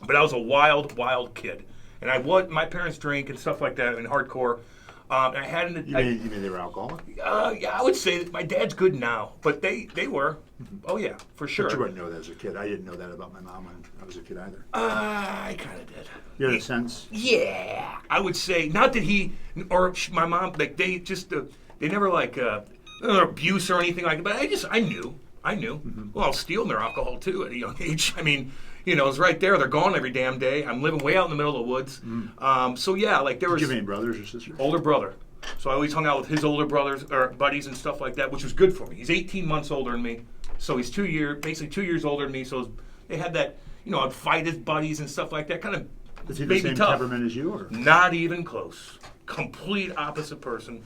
But I was a wild, wild kid. And my parents drink and stuff like that and hardcore. And I had You mean they were alcoholic? Yeah, I would say that my dad's good now, but they were. Oh yeah, for sure. But you wouldn't know that as a kid. I didn't know that about my mom when I was a kid either. I kind of did. You had a sense? Yeah, I would say not that he or my mom like they never like abuse or anything like that. But I knew. Mm-hmm. Well, I was stealing their alcohol too at a young age. I mean, it was right there. They're gone every damn day. I'm living way out in the middle of the woods. So yeah, like there was. Did you have any brothers or sisters? Older brother. So I always hung out with his older brothers or buddies and stuff like that, which was good for me. He's 18 months older than me, so he's basically 2 years older than me. So they had that, I'd fight his buddies and stuff like that. Kind of Is he made the same me tough. temperament as you, or Not even close. Complete opposite person.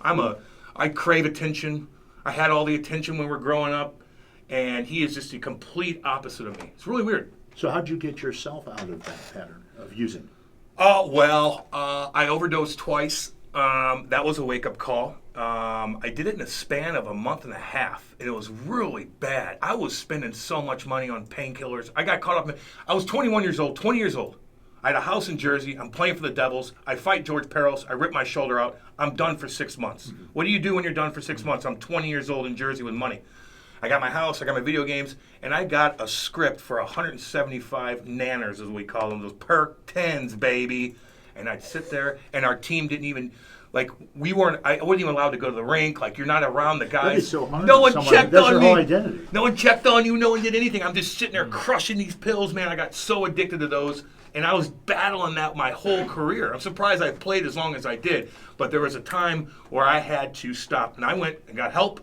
I crave attention. I had all the attention when we were growing up, and he is just the complete opposite of me. It's really weird. So how'd you get yourself out of that pattern of using? Oh, well, I overdosed twice. That was a wake-up call. I did it in a span of a month and a half, and it was really bad. I was spending so much money on painkillers. I got caught up I was 20 years old. I had a house in Jersey. I'm playing for the Devils. I fight George Peros. I rip my shoulder out. I'm done for 6 months. Mm-hmm. What do you do when you're done for 6 months? I'm 20 years old in Jersey with money. I got my house, I got my video games, and I got a script for 175 nanners, as we call them, those perk 10s, baby. And I'd sit there, and our team didn't even, I wasn't even allowed to go to the rink. Like, you're not around the guys. That'd be so hard. No one checked That's on your me. whole identity. No one checked on you. No one did anything. I'm just sitting there crushing these pills, man. I got so addicted to those. And I was battling that my whole career. I'm surprised I played as long as I did. But there was a time where I had to stop. And I went and got help.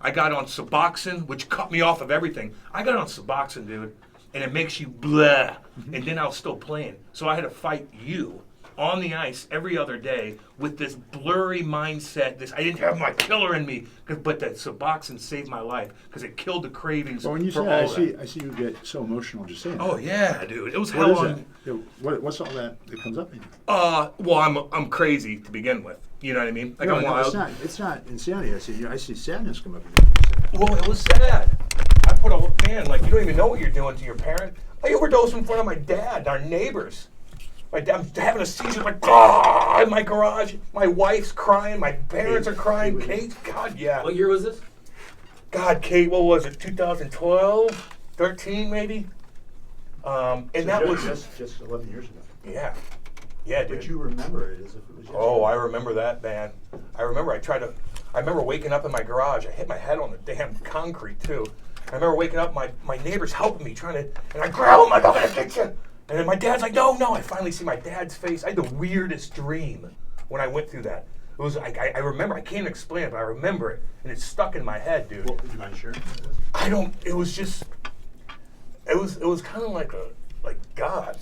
I got on Suboxone, which cut me off of everything. I got on Suboxone, dude. And it makes you blah. And then I was still playing. So I had to fight you on the ice every other day with this blurry mindset. I didn't have my killer in me, but that Suboxone saved my life because it killed the cravings. Well, when you say that, I see you get so emotional just saying Oh that. yeah, dude, it was What hell is on. that? What's all that comes up in you? Well, I'm crazy to begin with. You know what I mean? Like I'm wild. It's not insanity. I see sadness come up in you. Well, it was sad. I put you don't even know what you're doing to your parent. I overdosed in front of my dad, our neighbors. My dad's having a seizure, in my garage. My wife's crying. My parents are crying. Kate, God, yeah. What year was this? God, Kate, what was it? 2012, 13, maybe. And So that was just 11 years ago. yeah, dude. But you remember it as if it was yesterday. Oh, I remember that, man. I remember waking up in my garage. I hit my head on the damn concrete too. I remember waking up. My neighbor's helping me, and I grab him. I'm gonna get you. And then my dad's like, no. I finally see my dad's face. I had the weirdest dream when I went through that. It was I remember. I can't explain it, but I remember it, and it's stuck in my head, dude. Well, do you mind sharing? I don't. It was just. It was kind of like God.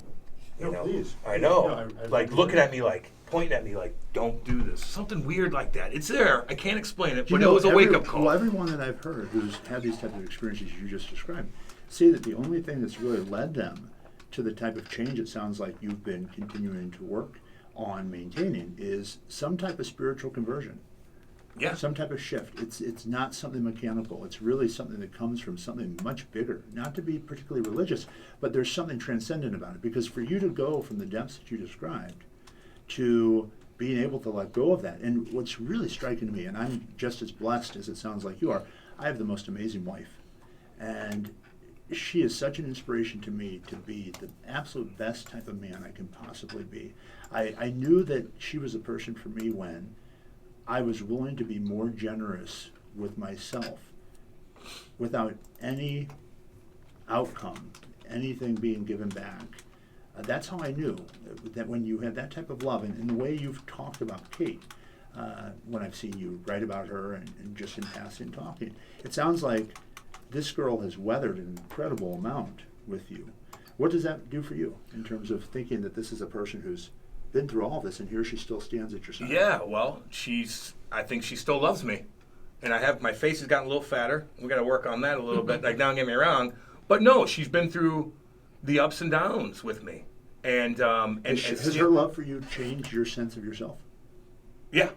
You know. Please. I know. No, I like looking at me, like pointing at me, like don't do this. Something weird like that. It's there. I can't explain it, but it was a wake up call. Well, everyone that I've heard who's had these types of experiences you just described say that the only thing that's really led them to the type of change it sounds like you've been continuing to work on maintaining is some type of spiritual conversion. Yeah. Some type of shift. It's not something mechanical. It's really something that comes from something much bigger. Not to be particularly religious, but there's something transcendent about it. Because for you to go from the depths that you described to being able to let go of that, and what's really striking to me, and I'm just as blessed as it sounds like you are, I have the most amazing wife. And she is such an inspiration to me to be the absolute best type of man I can possibly be. I knew that she was a person for me when I was willing to be more generous with myself without any outcome, anything being given back. That's how I knew that when you had that type of love, and the way you've talked about Kate, when I've seen you write about her and just in passing talking, it sounds like this girl has weathered an incredible amount with you. What does that do for you in terms of thinking that this is a person who's been through all of this and here she still stands at your side? Yeah, well, I think she still loves me. And my face has gotten a little fatter. We got to work on that a little bit. Like, don't get me wrong. But no, she's been through the ups and downs with me. And has her love for you changed your sense of yourself? Yeah.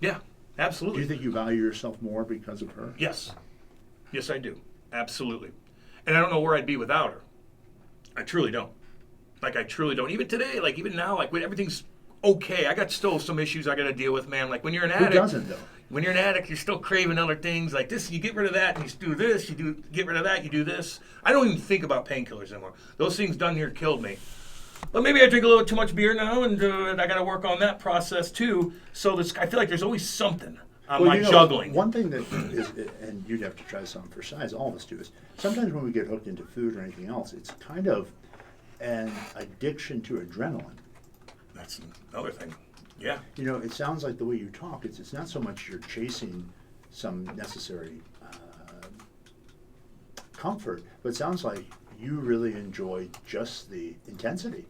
Yeah, absolutely. Do you think you value yourself more because of her? Yes. Yes, I do. Absolutely. And I don't know where I'd be without her. I truly don't. Like I truly don't. Even today, like even now, like when everything's okay, I got still some issues I got to deal with, man. Like when you're an addict, Who doesn't though? when you're an addict, you're still craving other things. Like this, you get rid of that and you do this. Get rid of that, you do this. I don't even think about painkillers anymore. Those things done here killed me. But maybe I drink a little too much beer now, and I got to work on that process too. So I feel like there's always something on my juggling. One thing that is, and you'd have to try something for size, all of us do, is sometimes when we get hooked into food or anything else, it's kind of an addiction to adrenaline. That's another thing. Yeah. You know, it sounds like the way you talk, it's not so much you're chasing some necessary comfort, but it sounds like you really enjoy just the intensity.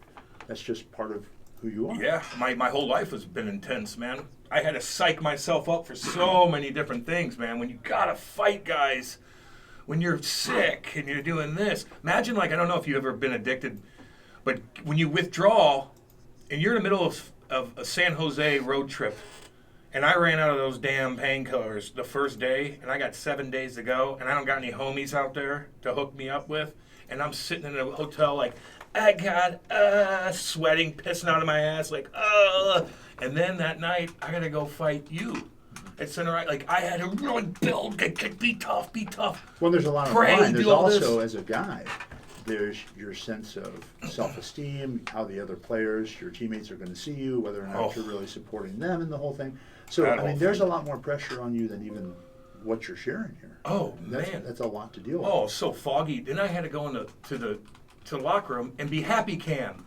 That's just part of who you are. Yeah, my whole life has been intense, man. I had to psych myself up for so many different things, man. When you gotta fight guys, when you're sick and you're doing this. Imagine, like, I don't know if you've ever been addicted, but when you withdraw and you're in the middle of a San Jose road trip, and I ran out of those damn painkillers the first day, and I got 7 days to go, and I don't got any homies out there to hook me up with, and I'm sitting in a hotel like, I got sweating, pissing out of my ass, like, and then that night, I gotta go fight you at Center Right. Like, I had to really build, be tough. Well, there's a lot of Pray, line. There's do all also, this. as a guy, there's your sense of self-esteem, how the other players, your teammates are going to see you, whether or not you're really supporting them in the whole thing. So, That I mean, whole there's thing. a lot more pressure on you than even what you're sharing here. Oh, That's, man. that's a lot to deal with. Oh, so foggy. Then I had to go to the locker room and be happy cam.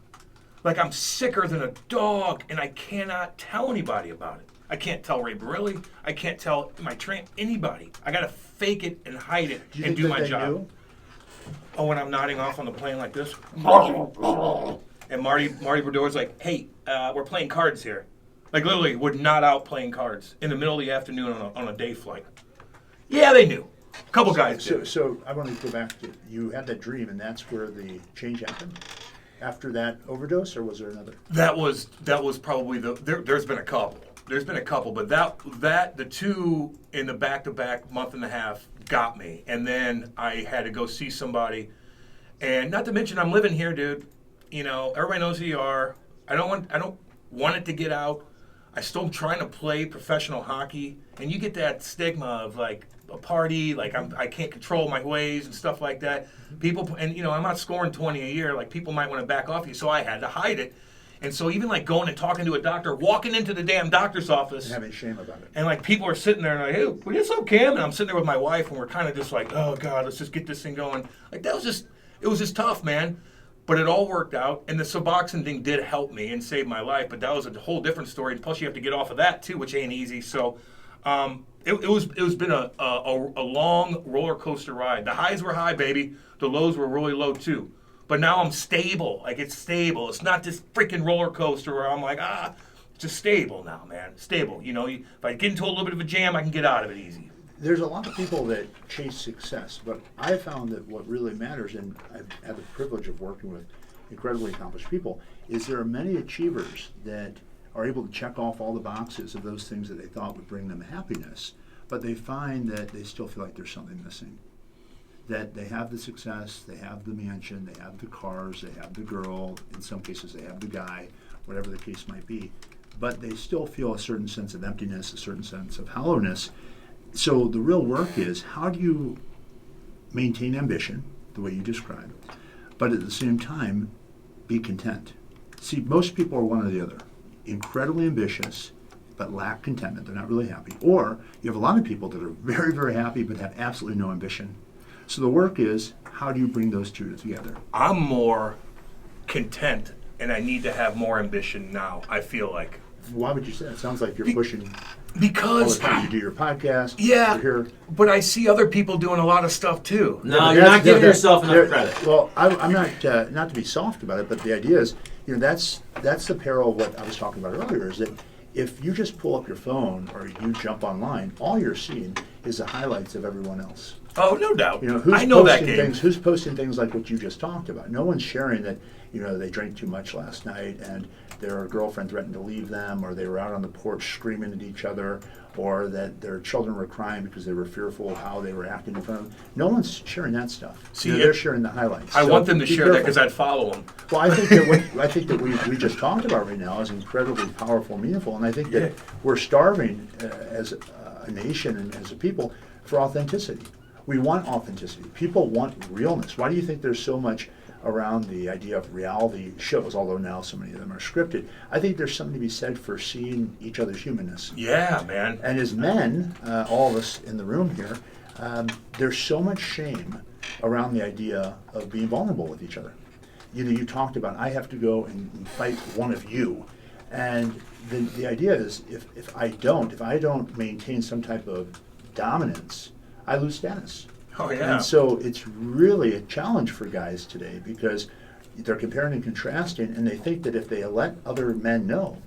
Like I'm sicker than a dog, and I cannot tell anybody about it. I can't tell Ray Barilli. I can't tell my anybody. I gotta fake it and hide it Do you and think do that my they job. knew? Oh, when I'm nodding off on the plane like this, and Marty Brodor's like, "Hey, we're playing cards here." Like literally, would nod out playing cards in the middle of the afternoon on a day flight. Yeah, they knew. A couple guys did. So I want to go back to, you had that dream, and that's where the change happened? After that overdose, or was there another? That was probably there's been a couple. There's been a couple, but the two in the back-to-back month and a half got me. And then I had to go see somebody. And not to mention I'm living here, dude. You know, everybody knows who you are. I don't want it to get out. I still am trying to play professional hockey, and you get that stigma of like a party, like I can't control my ways and stuff like that. People, and you know, I'm not scoring 20 a year. Like people might want to back off you, so I had to hide it. And so even like going and talking to a doctor, walking into the damn doctor's office, And having shame about it. and like people are sitting there and like, hey, what's up, Cam? And I'm sitting there with my wife, and we're kind of just like, oh God, let's just get this thing going. Like it was just tough, man. But it all worked out, and the Suboxone thing did help me and save my life. But that was a whole different story. And plus, you have to get off of that too, which ain't easy. So, it was been a long roller coaster ride. The highs were high, baby. The lows were really low too. But now I'm stable. Like it's stable. It's not this freaking roller coaster where I'm like it's just stable now, man. Stable. You know, if I get into a little bit of a jam, I can get out of it easy. There's a lot of people that chase success, but I found that what really matters, and I've had the privilege of working with incredibly accomplished people, is there are many achievers that are able to check off all the boxes of those things that they thought would bring them happiness, but they find that they still feel like there's something missing. That they have the success, they have the mansion, they have the cars, they have the girl, in some cases they have the guy, whatever the case might be, but they still feel a certain sense of emptiness, a certain sense of hollowness. So the real work is, how do you maintain ambition, the way you described, but at the same time, be content? See, most people are one or the other. Incredibly ambitious, but lack contentment. They're not really happy. Or you have a lot of people that are very, very happy, but have absolutely no ambition. So the work is, how do you bring those two together? I'm more content, and I need to have more ambition now, I feel like. Why would you say that? It sounds like you're pushing all Because the time. You do your podcast. yeah, You're here. but I see other people doing a lot of stuff too. No, you're not giving yourself enough There- credit. Well, I'm not to be soft about it, but the idea is, you know, that's the peril of what I was talking about earlier, is that if you just pull up your phone or you jump online, all you're seeing is the highlights of everyone else. Oh, no doubt. You know, who's I know that posting game. things? Who's posting things like what you just talked about? No one's sharing that. You know, they drank too much last night, and their girlfriend threatened to leave them, or they were out on the porch screaming at each other, or that their children were crying because they were fearful of how they were acting in front of them. No one's sharing that stuff. See, You know, they're sharing the highlights. I So want them to be share that careful. because I'd follow them. Well, I think that what we just talked about right now is incredibly powerful, and meaningful, and I think that Yeah. we're starving as a nation and as a people for authenticity. We want authenticity. People want realness. Why do you think there's so much around the idea of reality shows, although now so many of them are scripted? I think there's something to be said for seeing each other's humanness. Yeah, man. And as men, all of us in the room here, there's so much shame around the idea of being vulnerable with each other. You know, you talked about, I have to go and fight one of you. And the idea is, if I don't maintain some type of dominance, I lose status. Oh, yeah. And so it's really a challenge for guys today because they're comparing and contrasting, and they think that if they let other men know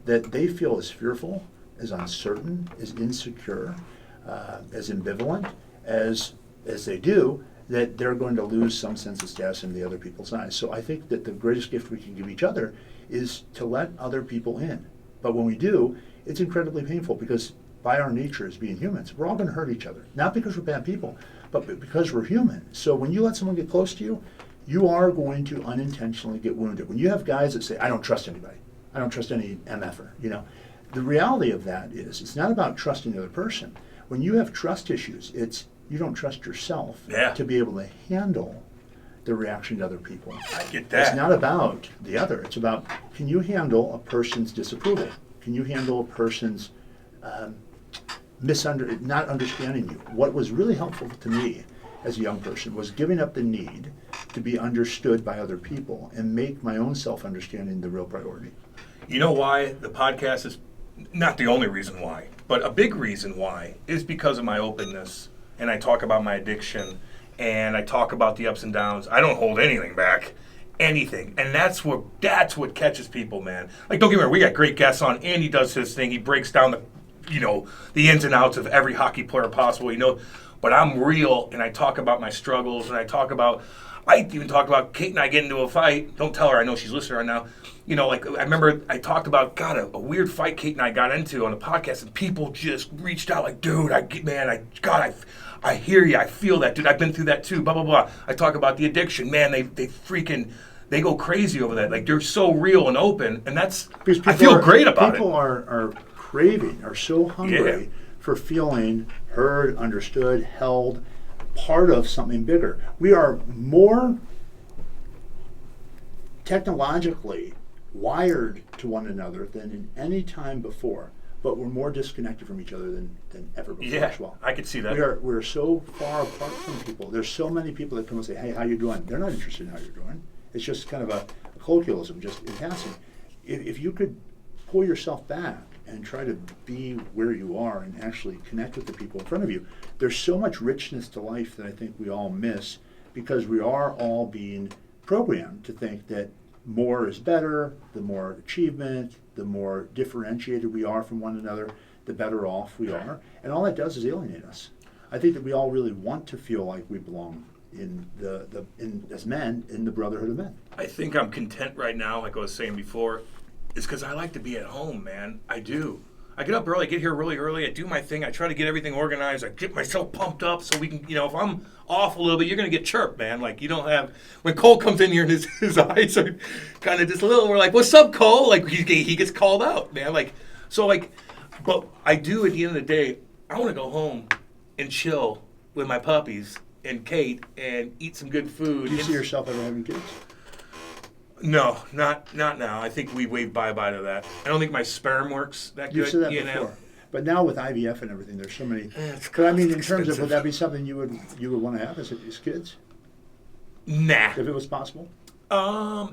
that they feel as fearful, as uncertain, as insecure, as ambivalent as they do, that they're going to lose some sense of status in the other people's eyes. So I think that the greatest gift we can give each other is to let other people in. But when we do, it's incredibly painful because by our nature as being humans, we're all going to hurt each other. Not because we're bad people, but because we're human. So when you let someone get close to you, you are going to unintentionally get wounded. When you have guys that say, I don't trust anybody, I don't trust any MFer, you know, the reality of that is it's not about trusting the other person. When you have trust issues, it's you don't trust yourself to be able to handle the reaction to other people. I get that. It's not about the other. It's about, can you handle a person's disapproval? Can you handle a person's not understanding you? What was really helpful to me as a young person was giving up the need to be understood by other people and make my own self-understanding the real priority. You know why the podcast is not the only reason why, but a big reason why is because of my openness. And I talk about my addiction, and I talk about the ups and downs. I don't hold anything back, anything. And that's what catches people, man. Like, don't get me wrong, we got great guests on. Andy does his thing. He breaks down the ins and outs of every hockey player possible, But I'm real, and I talk about my struggles, and I even talk about Kate and I getting into a fight. Don't tell her, I know she's listening right now. I remember I talked about, a weird fight Kate and I got into on the podcast, and people just reached out like, dude, I hear you, I feel that, dude, I've been through that too, blah, blah, blah. I talk about the addiction, man, they go crazy over that. Like, they're so real and open, and I feel great about it. People are craving, are so hungry for feeling heard, understood, held, part of something bigger. We are more technologically wired to one another than in any time before, but we're more disconnected from each other than ever before as well. I could see that. We're so far apart from people. There's so many people that come and say, hey, how you doing? They're not interested in how you're doing. It's just kind of a colloquialism, just in passing. If you could pull yourself back and try to be where you are and actually connect with the people in front of you, there's so much richness to life that I think we all miss because we are all being programmed to think that more is better, the more achievement, the more differentiated we are from one another, the better off we are. And all that does is alienate us. I think that we all really want to feel like we belong as men in the brotherhood of men. I think I'm content right now, like I was saying before. It's because I like to be at home, man. I do. I get up early, I get here really early, I do my thing, I try to get everything organized, I get myself pumped up so we can, if I'm off a little bit, you're going to get chirped, man. Like, you don't have, when Cole comes in here and his eyes are kind of just a little, we're like, what's up, Cole? Like, he gets called out, man. But I do at the end of the day, I want to go home and chill with my puppies and Kate and eat some good food. Do you see yourself ever having kids? No, not now. I think we waved bye-bye to that. I don't think my sperm works that good. You said that before. But now with IVF and everything, there's so many. But I mean, in terms of, would that be something you would want to have as kids? Nah. If it was possible?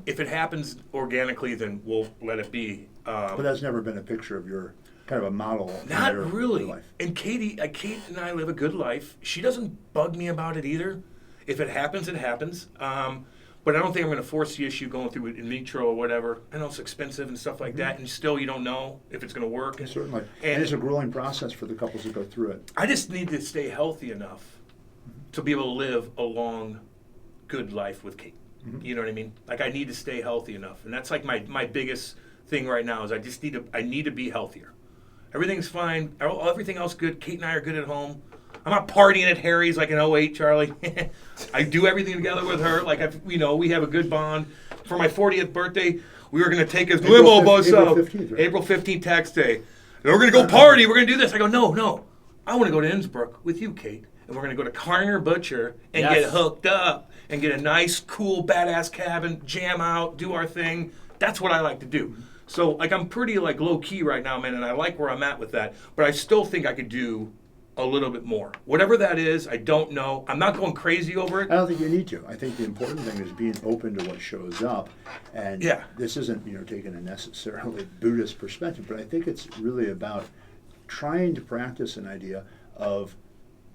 If it happens organically, then we'll let it be. But that's never been a picture of your kind of a model. Not really. Your life. And Kate and I live a good life. She doesn't bug me about it either. If it happens, it happens. But I don't think I'm going to force the issue going through in vitro or whatever. I know it's expensive and stuff like that, and still you don't know if it's going to work. Certainly. And it's a grueling process for the couples that go through it. I just need to stay healthy enough to be able to live a long, good life with Kate. Mm-hmm. You know what I mean? Like I need to stay healthy enough, and that's like my biggest thing right now is I need to be healthier. Everything's fine. Everything else good. Kate and I are good at home. I'm not partying at Harry's like in '08, Charlie. I do everything together with her. Like we have a good bond. For my 40th birthday, we were going to take a limo bus April up. 15th, right? April 15th, tax day. And we're going to go party. We're going to do this. I go, no. I want to go to Innsbruck with you, Kate. And we're going to go to Carner Butcher and get hooked up and get a nice, cool, badass cabin, jam out, do our thing. That's what I like to do. So, like, I'm pretty, like, low-key right now, man, and I like where I'm at with that. But I still think I could do a little bit more. Whatever that is, I don't know. I'm not going crazy over it. I don't think you need to. I think the important thing is being open to what shows up. And this isn't, taking a necessarily Buddhist perspective, but I think it's really about trying to practice an idea of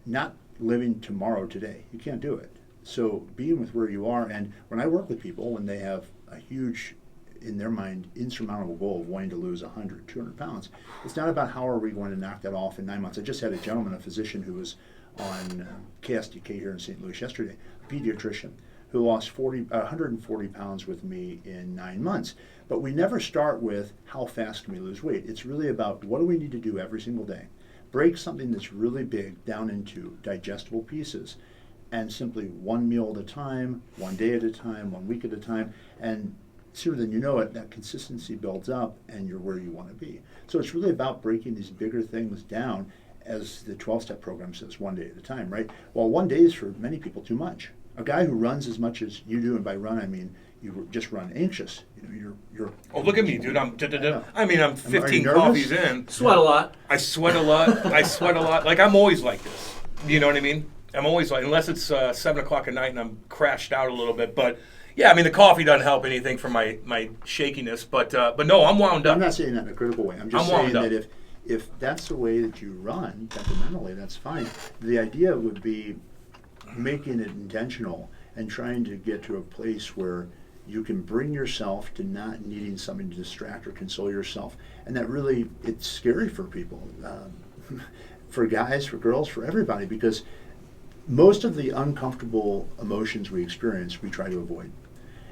not living tomorrow today. You can't do it. So being with where you are, and when I work with people, when they have a huge, in their mind, insurmountable goal of wanting to lose 100, 200 pounds, it's not about how are we going to knock that off in 9 months. I just had a gentleman, a physician who was on KSDK here in St. Louis yesterday, a pediatrician, who lost 140 pounds with me in 9 months. But we never start with how fast can we lose weight. It's really about what do we need to do every single day. Break something that's really big down into digestible pieces, and simply one meal at a time, 1 day at a time, 1 week at a time, and sooner than you know it, that consistency builds up and you're where you want to be. So it's really about breaking these bigger things down, as the 12-step program says, 1 day at a time, right? Well, 1 day is for many people too much. A guy who runs as much as you do, and by run I mean you just run anxious. You're. Oh, look at me, dude! I'm 15 nervous? coffees in. Sweat a lot. I sweat a lot. I sweat a lot. Like I'm always like this. You know what I mean? I'm always like, unless it's 7 o'clock at night and I'm crashed out a little bit. But yeah, I mean the coffee doesn't help anything for my shakiness. But no, I'm wound up. I'm not saying that in a critical way. I'm just saying that if that's the way that you run fundamentally, that's fine. The idea would be making it intentional and trying to get to a place where you can bring yourself to not needing something to distract or console yourself. And that really, it's scary for people, for guys, for girls, for everybody, because most of the uncomfortable emotions we experience, we try to avoid.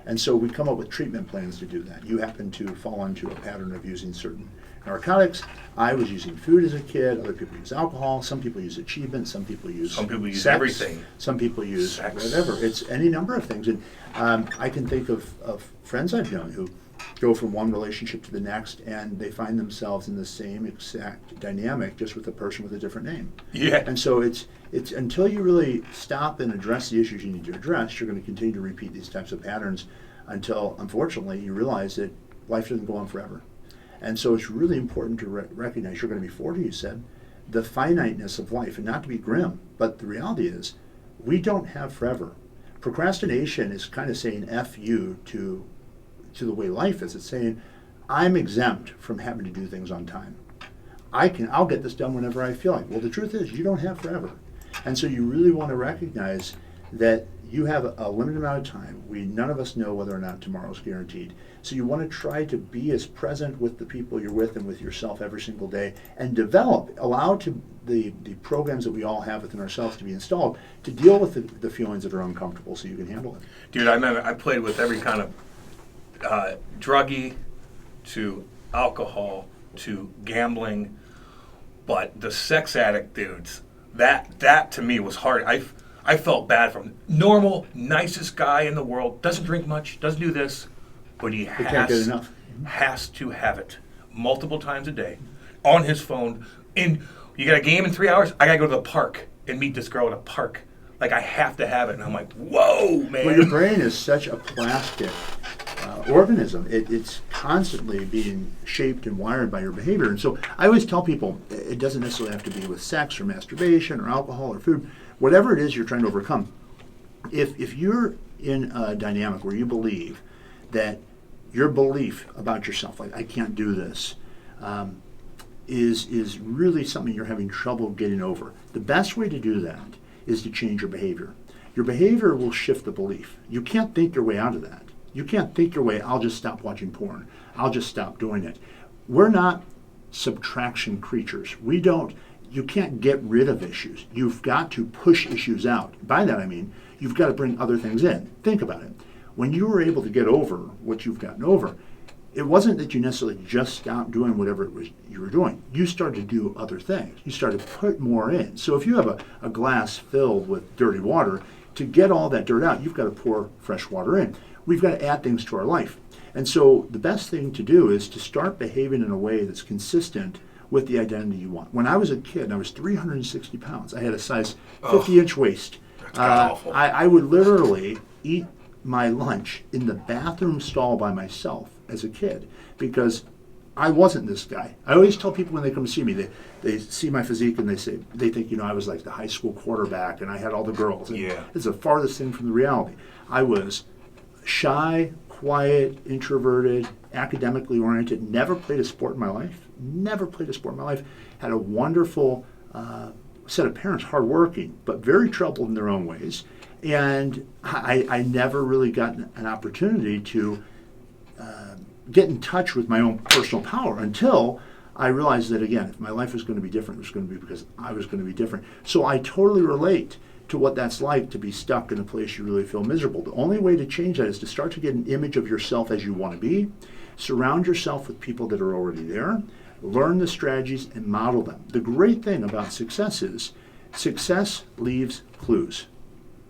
And so we come up with treatment plans to do that. You happen to fall into a pattern of using certain narcotics. I was using food as a kid. Other people use alcohol. Some people use achievement. Some people use sex. Everything. Some people use sex. Whatever. It's any number of things. And I can think of friends I've known who go from one relationship to the next, and they find themselves in the same exact dynamic, just with a person with a different name. Yeah. And so it's until you really stop and address the issues you need to address, you're going to continue to repeat these types of patterns until, unfortunately, you realize that life doesn't go on forever. And so it's really important to recognize, you're going to be 40, you said, the finiteness of life, and not to be grim, but the reality is we don't have forever. Procrastination is kind of saying F you to the way life is. It's saying, I'm exempt from having to do things on time. I'll get this done whenever I feel like. Well, the truth is, you don't have forever. And so you really want to recognize that you have a limited amount of time. None of us know whether or not tomorrow's guaranteed. So you want to try to be as present with the people you're with and with yourself every single day, and allow the programs that we all have within ourselves to be installed to deal with the feelings that are uncomfortable so you can handle it. Dude, I remember I played with every kind of druggie to alcohol to gambling, but the sex addict dudes, that to me was hard. I felt bad for him. Normal, nicest guy in the world, doesn't drink much, doesn't do this, but he can't get enough. has to have it multiple times a day on his phone. And you got a game in 3 hours, I got to go to the park and meet this girl at a park. Like, I have to have it. And I'm like, whoa, man. Well, your brain is such a plastic organism. It's constantly being shaped and wired by your behavior. And so I always tell people it doesn't necessarily have to be with sex or masturbation or alcohol or food. Whatever it is you're trying to overcome. If you're in a dynamic where you believe that your belief about yourself, like I can't do this, is really something you're having trouble getting over, the best way to do that is to change your behavior. Your behavior will shift the belief. You can't think your way out of that. You can't think your way, I'll just stop watching porn. I'll just stop doing it. We're not subtraction creatures. We don't, you can't get rid of issues. You've got to push issues out. By that I mean, you've got to bring other things in. Think about it. When you were able to get over what you've gotten over, it wasn't that you necessarily just stopped doing whatever it was you were doing. You started to do other things. You started to put more in. So if you have a glass filled with dirty water, to get all that dirt out, you've got to pour fresh water in. We've got to add things to our life. And so the best thing to do is to start behaving in a way that's consistent with the identity you want. When I was a kid, I was 360 pounds. I had a size 50-inch waist. That's awful. I would literally eat my lunch in the bathroom stall by myself as a kid because I wasn't this guy. I always tell people when they come to see me, they see my physique and they think, I was like the high school quarterback and I had all the girls. And Yeah. it's the farthest thing from the reality. I was shy, quiet, introverted, academically oriented, never played a sport in my life. Had a wonderful set of parents, hardworking, but very troubled in their own ways. And I never really got an opportunity to get in touch with my own personal power until I realized that, again, if my life was going to be different, it was going to be because I was going to be different. So I totally relate to what that's like to be stuck in a place you really feel miserable. The only way to change that is to start to get an image of yourself as you want to be, surround yourself with people that are already there, learn the strategies and model them. The great thing about success is success leaves clues.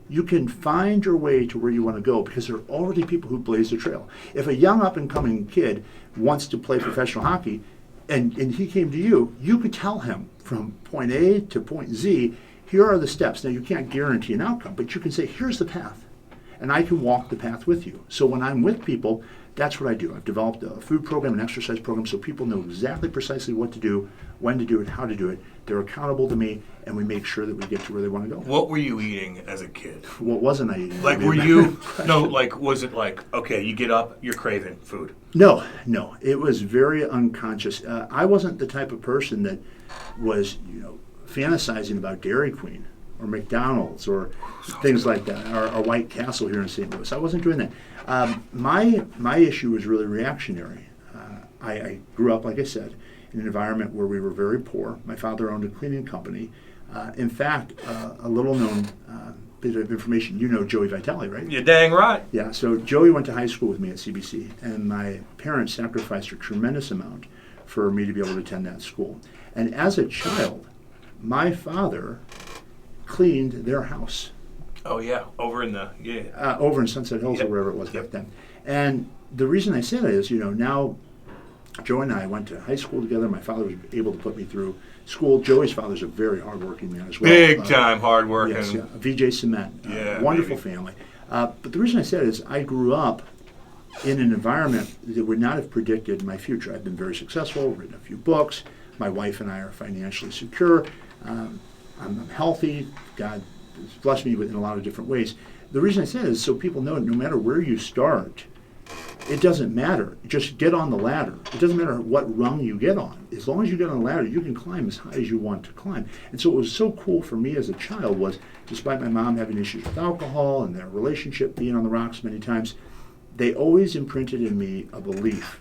You can find your way to where you want to go because there are already people who blaze the trail. If a young up-and-coming kid wants to play professional hockey and he came to you, you could tell him from point A to point Z, here are the steps. Now, you can't guarantee an outcome, but you can say, here's the path, and I can walk the path with you. So when I'm with people, that's what I do. I've developed a food program, an exercise program, so people know exactly precisely what to do, when to do it, how to do it. They're accountable to me, and we make sure that we get to where they want to go. What were you eating as a kid? What wasn't I eating? Like, were you, was it like, okay, you get up, you're craving food? No. It was very unconscious. I wasn't the type of person that was, fantasizing about Dairy Queen or McDonald's or things like that, or White Castle here in St. Louis. I wasn't doing that. My issue was really reactionary. I grew up, like I said, in an environment where we were very poor. My father owned a cleaning company. In fact, a little-known bit of information, Joey Vitale, right? You're dang right. Yeah, so Joey went to high school with me at CBC, and my parents sacrificed a tremendous amount for me to be able to attend that school. And as a child, my father cleaned their house. Oh, yeah, over in Sunset Hills Yep. or wherever it was Yep. back then. And the reason I say that is, now Joe and I went to high school together. My father was able to put me through school. Joey's father's a very hardworking man as well. Big time hard working. Yes, yeah. VJ Cement. Yeah, wonderful baby. family. But the reason I said it is I grew up in an environment that would not have predicted my future. I've been very successful, written a few books. My wife and I are financially secure. I'm healthy. God has blessed me in a lot of different ways. The reason I say it is so people know no matter where you start, it doesn't matter. Just get on the ladder. It doesn't matter what rung you get on. As long as you get on the ladder, you can climb as high as you want to climb. And so what was so cool for me as a child was, despite my mom having issues with alcohol and their relationship being on the rocks many times, they always imprinted in me a belief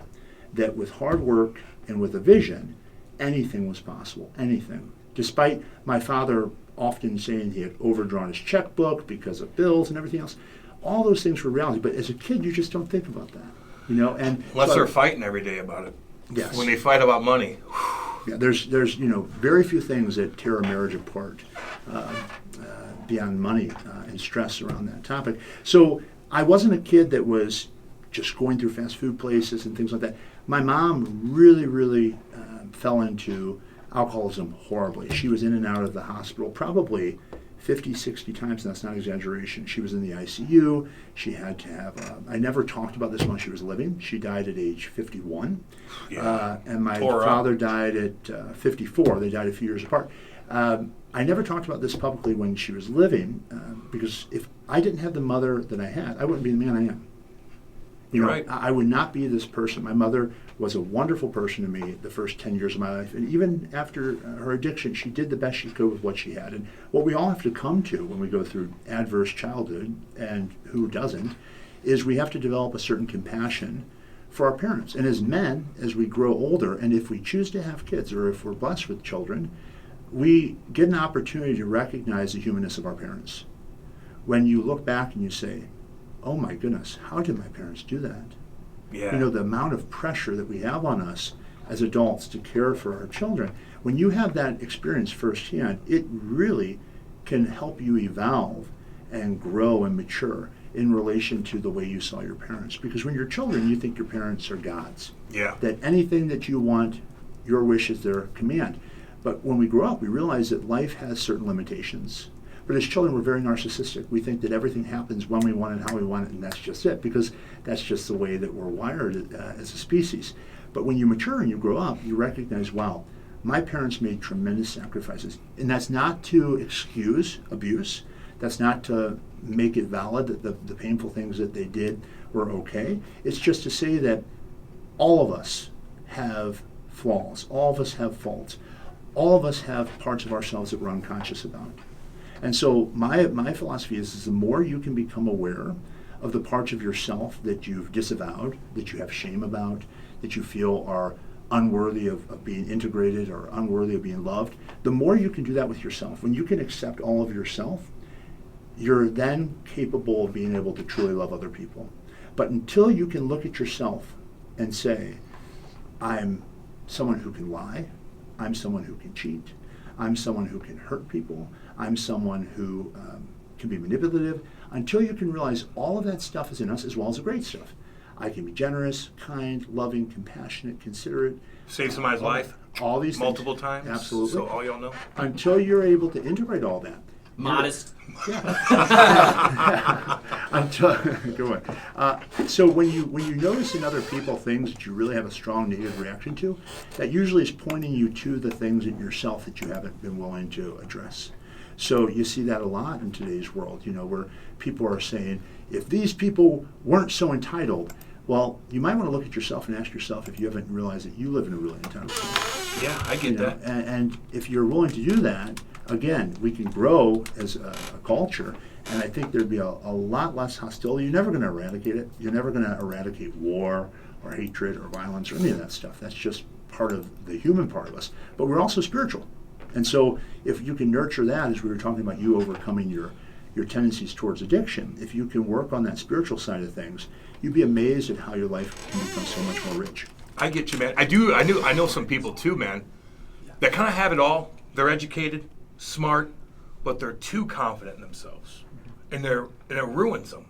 that with hard work and with a vision, anything was possible, anything. Despite my father often saying he had overdrawn his checkbook because of bills and everything else, all those things were reality. But as a kid, you just don't think about that, And Unless so they're fighting every day about it. Yes. When they fight about money. Yeah, there's very few things that tear a marriage apart beyond money and stress around that topic. So I wasn't a kid that was just going through fast food places and things like that. My mom really fell into alcoholism horribly. She was in and out of the hospital probably 50, 60 times, and that's not an exaggeration. She was in the ICU. She had to have, I never talked about this while she was living. She died at age 51. Yeah. And my Poor father died at 54. They died a few years apart. I never talked about this publicly when she was living because if I didn't have the mother that I had, I wouldn't be the man I am. Right. I would not be this person. My mother was a wonderful person to me the first 10 years of my life. And even after her addiction, she did the best she could with what she had. And what we all have to come to when we go through adverse childhood, and who doesn't, is we have to develop a certain compassion for our parents. And as men, as we grow older, and if we choose to have kids or if we're blessed with children, we get an opportunity to recognize the humanness of our parents. When you look back and you say, oh my goodness, how did my parents do that? Yeah. You know, the amount of pressure that we have on us as adults to care for our children. When you have that experience firsthand, it really can help you evolve and grow and mature in relation to the way you saw your parents. Because when you're children, you think your parents are gods. Yeah. That anything that you want, your wish is their command. But when we grow up, we realize that life has certain limitations. But as children, we're very narcissistic. We think that everything happens when we want it, how we want it, and that's just it, because that's just the way that we're wired as a species. But when you mature and you grow up, you recognize, wow, my parents made tremendous sacrifices. And that's not to excuse abuse. That's not to make it valid that the painful things that they did were okay. It's just to say that all of us have flaws. All of us have faults. All of us have parts of ourselves that we're unconscious about. And so my philosophy is the more you can become aware of the parts of yourself that you've disavowed, that you have shame about, that you feel are unworthy of being integrated or unworthy of being loved, the more you can do that with yourself. When you can accept all of yourself, you're then capable of being able to truly love other people. But until you can look at yourself and say, I'm someone who can lie, I'm someone who can cheat, I'm someone who can hurt people, I'm someone who can be manipulative, until you can realize all of that stuff is in us as well as the great stuff. I can be generous, kind, loving, compassionate, considerate. Save somebody's life. All these multiple things. times. Absolutely. So all y'all know. Until you're able to integrate all that. Modest. Yeah. Until go on. So when you notice in other people things that you really have a strong negative reaction to, that usually is pointing you to the things in yourself that you haven't been willing to address. So you see that a lot in today's world, you know, where people are saying, if these people weren't so entitled, well, you might want to look at yourself and ask yourself if you haven't realized that you live in a really entitled place. Yeah, I get that. And if you're willing to do that, again, we can grow as a culture, and I think there'd be a lot less hostility. You're never going to eradicate it. You're never going to eradicate war or hatred or violence or any of that stuff. That's just part of the human part of us. But we're also spiritual. And so if you can nurture that, as we were talking about you overcoming your tendencies towards addiction, if you can work on that spiritual side of things, you'd be amazed at how your life can become so much more rich. I get you, man. I know some people too, man, that kind of have it all. They're educated, smart, but they're too confident in themselves, and it ruins them.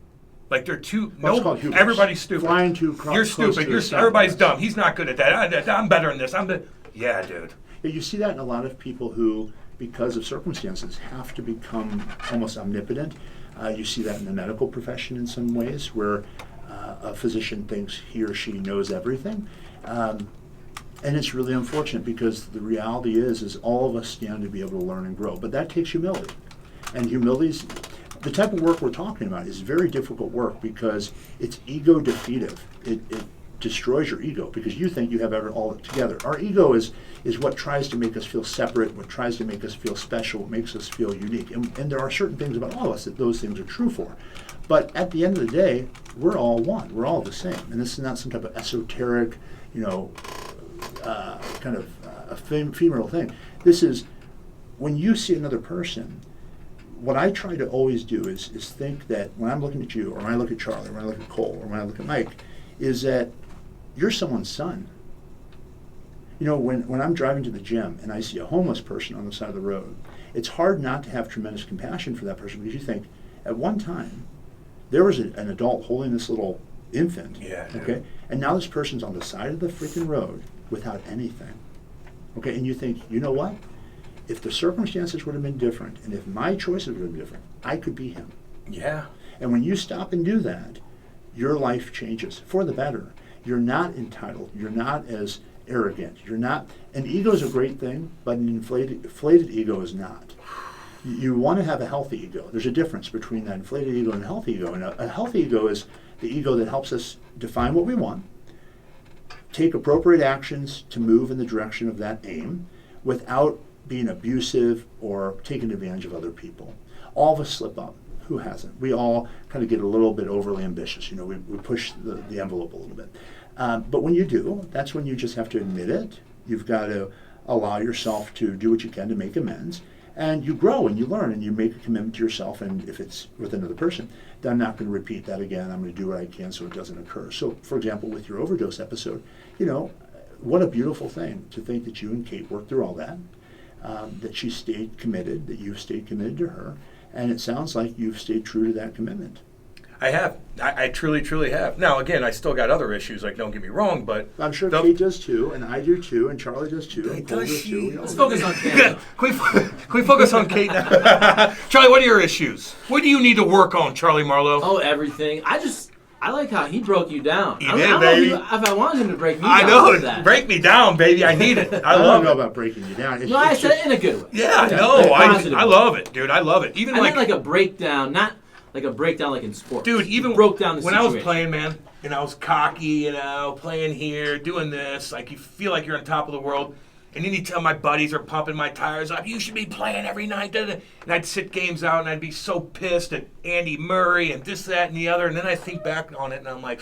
Like they're too. Well, it's called hubris. Everybody's stupid. Flying too You're close stupid. to the Everybody's sun. dumb. He's not good at that. I'm better than this. Yeah, dude. Yeah, you see that in a lot of people who, because of circumstances, have to become almost omnipotent. You see that in the medical profession in some ways, where a physician thinks he or she knows everything. And it's really unfortunate, because the reality is all of us stand to be able to learn and grow. But that takes humility. And humility's, the type of work we're talking about is very difficult work, because it's ego defeative. It destroys your ego, because you think you have all it together. Our ego is what tries to make us feel separate, what tries to make us feel special, what makes us feel unique. And there are certain things about all of us that those things are true for. But at the end of the day, we're all one. We're all the same. And this is not some type of esoteric, kind of ephemeral thing. This is, when you see another person, what I try to always do is think that when I'm looking at you, or when I look at Charlie, or when I look at Cole, or when I look at Mike, is that you're someone's son. You know, when I'm driving to the gym and I see a homeless person on the side of the road, it's hard not to have tremendous compassion for that person, because you think, at one time, there was an adult holding this little infant, Yeah, dude. okay? And now this person's on the side of the freaking road without anything, okay? And you think, you know what? If the circumstances would have been different, and if my choices would have been different, I could be him. Yeah. And when you stop and do that, your life changes for the better. You're not entitled. You're not as arrogant. You're not. An ego is a great thing, but an inflated ego is not. You want to have a healthy ego. There's a difference between that inflated ego and a healthy ego. And a healthy ego is the ego that helps us define what we want, take appropriate actions to move in the direction of that aim, without being abusive or taking advantage of other people. All of us slip up. Who hasn't? We all kind of get a little bit overly ambitious. You know, we push the envelope a little bit. But when you do, that's when you just have to admit it. You've got to allow yourself to do what you can to make amends. And you grow and you learn and you make a commitment to yourself. And if it's with another person, then I'm not going to repeat that again. I'm going to do what I can so it doesn't occur. So, for example, with your overdose episode, what a beautiful thing to think that you and Kate worked through all that, that she stayed committed, that you've stayed committed to her. And it sounds like you've stayed true to that commitment. I have. I truly, truly have. Now, again, I still got other issues, like, don't get me wrong, but... I'm sure Kate does too, and I do too, and Charlie does too, and Cole does too. Let's focus on Kate. Can we focus on Kate now? Charlie, what are your issues? What do you need to work on, Charlie Marlowe? Oh, everything. I like how he broke you down. He I did, don't baby. know if I wanted him to break me I down. know. Like that. Break me down, baby. I need it. I I love don't know it. about breaking you down. No, I said it in a good way. Yeah, I Yeah, know. like a positive I way. love it, dude. I love it. Even I meant like a breakdown, not like a breakdown like in sports. dude, even broke down the when situation. I was playing, man, and I was cocky, playing here, doing this, like you feel like you're on top of the world. And anytime my buddies are pumping my tires up, you should be playing every night. Da, da, da. And I'd sit games out and I'd be so pissed at Andy Murray and this, that, and the other. And then I think back on it and I'm like,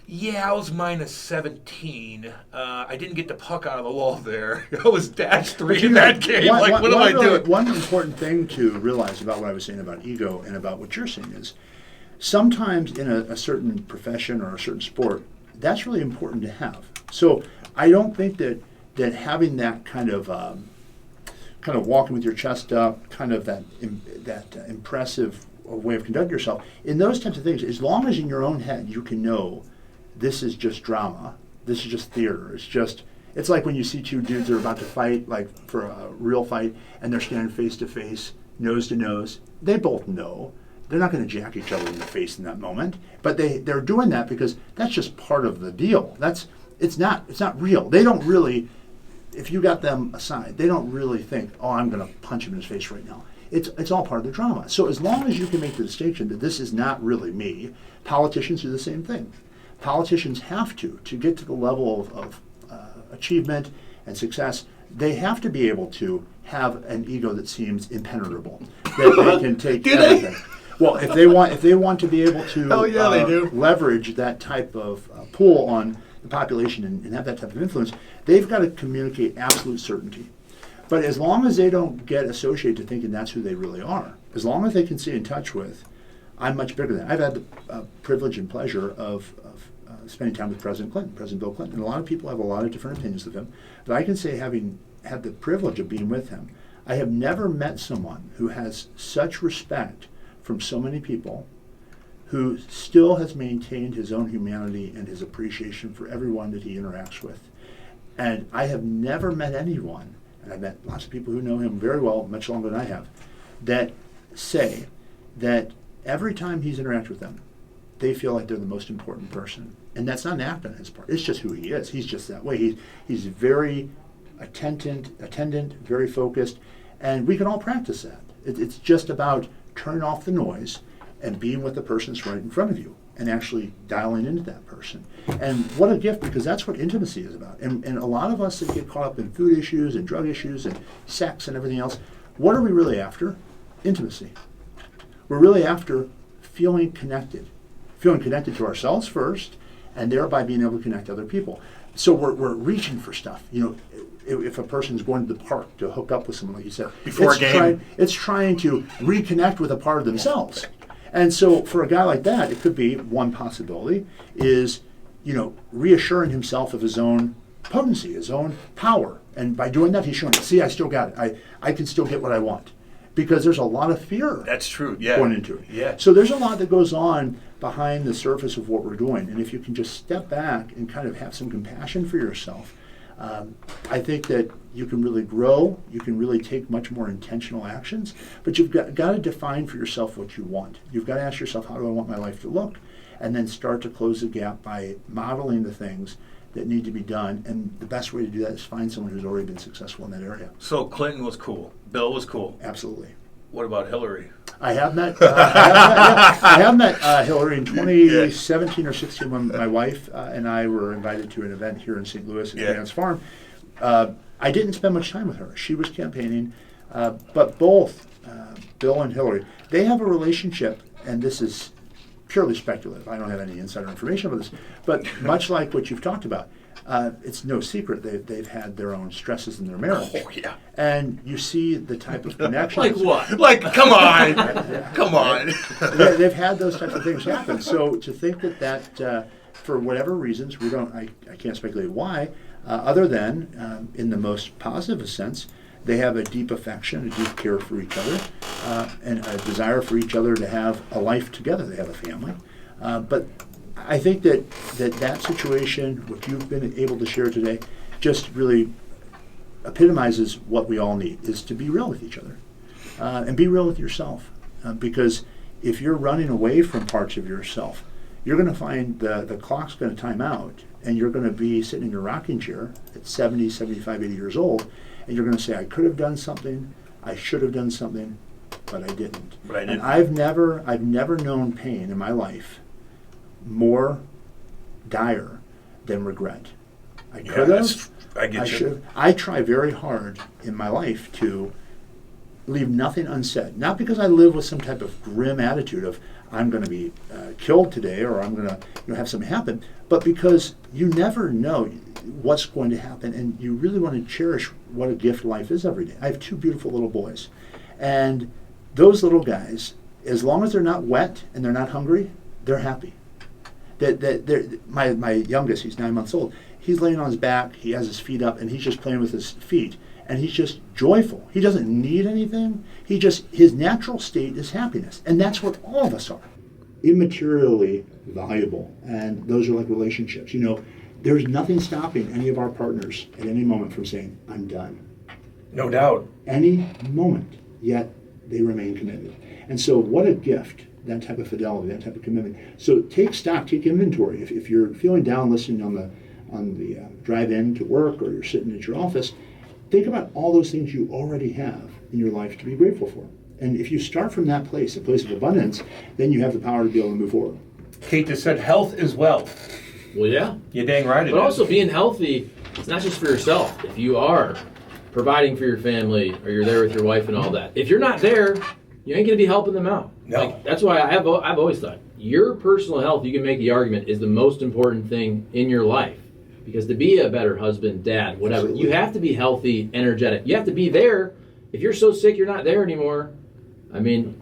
yeah, I was minus 17. I didn't get the puck out of the wall there. I was dash 3 in that game. What am I doing? One important thing to realize about what I was saying about ego and about what you're saying is sometimes in a certain profession or a certain sport, that's really important to have. So I don't think that having that kind of walking with your chest up, kind of that impressive way of conducting yourself, in those types of things, as long as in your own head you can know this is just drama, this is just theater, it's like when you see two dudes that are about to fight, like for a real fight, and they're standing face to face, nose to nose. They both know they're not going to jack each other in the face in that moment, but they're doing that because that's just part of the deal. It's not real. They don't really, if you got them aside, they don't really think, oh, I'm going to punch him in his face right now. It's all part of the drama. So as long as you can make the distinction that this is not really me, politicians do the same thing. Politicians have to get to the level of achievement and success, they have to be able to have an ego that seems impenetrable, that they can take everything. Well, if they want to be able to they do. leverage that type of pull on the population and have that type of influence, they've got to communicate absolute certainty. But as long as they don't get associated to thinking that's who they really are, as long as they can stay in touch with, I'm much bigger than that. I've had the privilege and pleasure of spending time with President Bill Clinton, and a lot of people have a lot of different opinions of him. But I can say, having had the privilege of being with him, I have never met someone who has such respect from so many people, who still has maintained his own humanity and his appreciation for everyone that he interacts with. And I have never met anyone, and I've met lots of people who know him very well, much longer than I have, that say that every time he's interacted with them, they feel like they're the most important person. And that's not an act on his part. It's just who he is. He's just that way. He's very attendant, very focused, and we can all practice that. It's just about turning off the noise and being with the person that's right in front of you and actually dialing into that person. And what a gift, because that's what intimacy is about. And a lot of us that get caught up in food issues and drug issues and sex and everything else, what are we really after? Intimacy. We're really after feeling connected to ourselves first, and thereby being able to connect to other people. So we're reaching for stuff. If a person's going to the park to hook up with someone, like you said, Before a game. it's trying to reconnect with a part of themselves. And so for a guy like that, it could be one possibility is, reassuring himself of his own potency, his own power. And by doing that, he's showing, see, I still got it. I can still get what I want. Because there's a lot of fear That's true. Yeah. going into it. Yeah. So there's a lot that goes on behind the surface of what we're doing. And if you can just step back and kind of have some compassion for yourself, I think that you can really grow, you can really take much more intentional actions, but you've got to define for yourself what you want. You've got to ask yourself, how do I want my life to look? And then start to close the gap by modeling the things that need to be done. And the best way to do that is find someone who's already been successful in that area. So Clinton was cool. Bill was cool. Absolutely. What about Hillary? I have met I have met Hillary in 2017 or 16 when my wife and I were invited to an event here in St. Louis at Grant's Farm. I didn't spend much time with her. She was campaigning, but both Bill and Hillary, they have a relationship, and this is purely speculative. I don't have any insider information about this, but much like what you've talked about, it's no secret they've had their own stresses in their marriage. Oh, yeah. And you see the type of connection. Like what? Like, come on. Come on. They've had those types of things happen. So to think that for whatever reasons, I can't speculate why, other than in the most positive sense, they have a deep affection, a deep care for each other, and a desire for each other to have a life together. They have a family. But I think that situation, what you've been able to share today, just really epitomizes what we all need, is to be real with each other. And be real with yourself. Because if you're running away from parts of yourself, you're going to find the clock's going to time out, and you're going to be sitting in your rocking chair at 70, 75, 80 years old, and you're going to say, I could have done something, I should have done something, but I didn't. But I didn't. And I've never known pain in my life more dire than regret. I Yeah, could have. I get I you. should. I try very hard in my life to leave nothing unsaid. Not because I live with some type of grim attitude of I'm going to be killed today or I'm going to have something happen, but because you never know what's going to happen, and you really want to cherish what a gift life is every day. I have two beautiful little boys, and those little guys, as long as they're not wet and they're not hungry, they're happy. My youngest, he's 9 months old. He's laying on his back. He has his feet up, and he's just playing with his feet, and he's just joyful. He doesn't need anything. His natural state is happiness, and that's what all of us are. Immaterially valuable, and those are like relationships. There's nothing stopping any of our partners at any moment from saying, I'm done. No doubt. Any moment, yet they remain committed. And so what a gift, that type of fidelity, that type of commitment. So take stock, take inventory. If you're feeling down listening on the drive in to work, or you're sitting at your office, think about all those things you already have in your life to be grateful for. And if you start from that place, a place of abundance, then you have the power to be able to move forward. Kate just said health is wealth. Well, yeah. You're dang right it is. But also being healthy, it's not just for yourself. If you are providing for your family, or you're there with your wife and all that, if you're not there, you ain't going to be helping them out. No. That's why I've always thought your personal health, you can make the argument, is the most important thing in your life. Because to be a better husband, dad, whatever, Absolutely. you have to be healthy, energetic. You have to be there. If you're so sick you're not there anymore, I mean,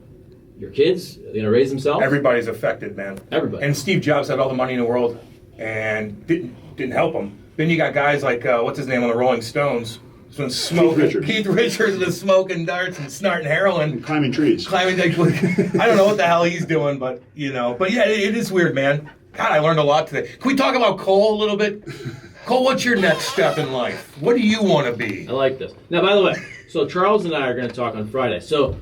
your kids are going to raise themselves. Everybody's affected, man. Everybody. And Steve Jobs had all the money in the world and didn't help him. Then you got guys like, what's his name on the Rolling Stones? He's been smoking. Keith Richards was smoking darts and snorting heroin. And climbing trees. I don't know what the hell he's doing, but But yeah, it is weird, man. God, I learned a lot today. Can we talk about Cole a little bit? Cole, what's your next step in life? What do you want to be? I like this. Now, by the way, so Charles and I are going to talk on Friday. So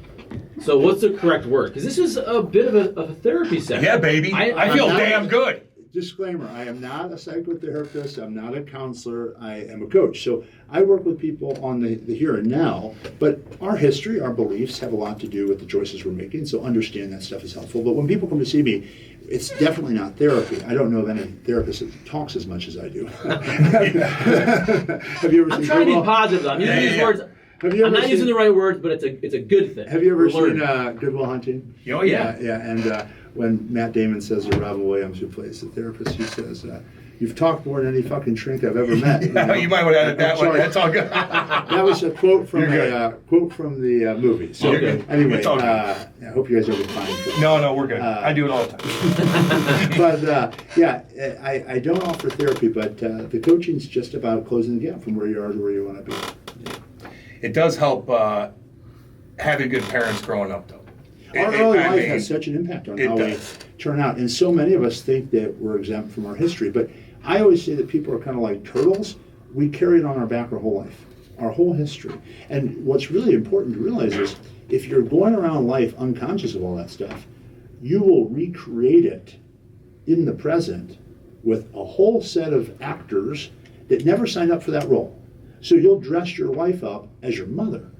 what's the correct word? Because this is a bit of a therapy session. Yeah, baby. I feel damn good. Disclaimer, I am not a psychotherapist, I'm not a counselor, I am a coach. So I work with people on the here and now, but our history, our beliefs have a lot to do with the choices we're making, so understand that stuff is helpful. But when people come to see me, it's definitely not therapy. I don't know of any therapist that talks as much as I do. Have you ever I'm seen trying to be Goodwill? positive. I'm using these words. Have you I'm ever not using seen- the right words, but it's a good thing. Have you ever We're seen learning. Goodwill Hunting? Oh, yeah. Yeah, and when Matt Damon says to Robin Williams, who plays the therapist, he says, you've talked more than any fucking shrink I've ever met. You might want to edit that I'm one. sorry. That's all good. That was a quote from the movie. So You're good. anyway, It's all good. I hope you guys are fine. No, we're good. I do it all the time. But I don't offer therapy, but the coaching's just about closing the gap from where you are to where you want to be. It does help having good parents growing up, though. Our early I life mean, has such an impact on it how does. we turn out. And so many of us think that we're exempt from our history. But I always say that people are kind of like turtles. We carry it on our back our whole life, our whole history. And what's really important to realize is if you're going around life unconscious of all that stuff, you will recreate it in the present with a whole set of actors that never signed up for that role. So you'll dress your wife up as your mother.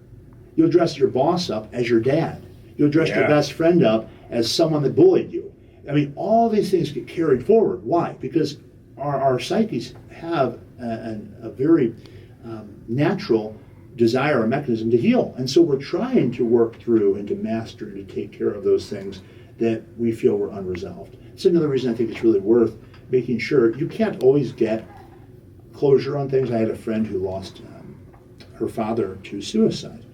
You'll dress your boss up as your dad. You'll dress your best friend up as someone that bullied you. I mean, all these things get carried forward. Why? Because our psyches have a very natural desire or mechanism to heal. And so we're trying to work through and to master and to take care of those things that we feel were unresolved. It's another reason I think it's really worth making sure you can't always get closure on things. I had a friend who lost her father to suicide,